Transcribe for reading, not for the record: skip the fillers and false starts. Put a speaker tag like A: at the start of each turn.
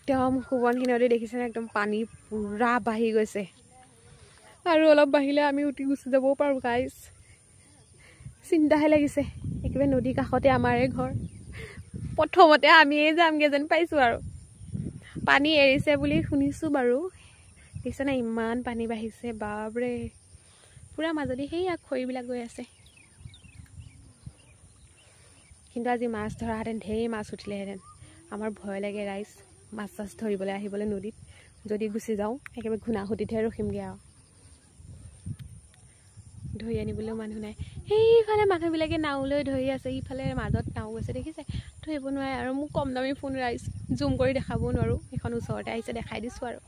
A: একদম সোৱণশিৰি নদী দেখিছেনে একদম পানী পুৰা বাঢ়ি গৈছে আৰু অলপ বাঢ়িলে আমি উঠি গুচি যাবও পাৰোঁ গাইজ চিন্তাহে লাগিছে একেবাৰে নদীৰ কাষতে আমাৰে ঘৰ প্ৰথমতে আমিয়ে যামগে যেন পাইছোঁ আৰু পানী এৰিছে বুলি শুনিছোঁ বাৰু দেখিছেনে ইমান পানী বাঢ়িছে বাপৰে পুৰা মাজদি সেইয়া খৰিবিলাক গৈ আছে কিন্তু আজি মাছ ধৰাহেঁতেন ঢেৰ মাছ উঠিলেহেঁতেন আমাৰ ভয় লাগে ৰাইজ মাছ চাছ ধৰিবলৈ আহিবলৈ নদীত যদি গুচি যাওঁ একেবাৰে ঘুণাসুতিতহে ৰখিমগৈ আৰু ধৰি আনিবলৈও মানুহ নাই সেইফালে মানুহবিলাকে নাও লৈ ধৰি আছে ইফালে মাজত নাও গৈছে দেখিছে ধৰিব নোৱাৰে আৰু মোক কম দামী ফোন ৰাইজ জুম কৰি দেখাবও নোৱাৰোঁ এখন ওচৰতে আহিছে দেখাই দিছোঁ আৰু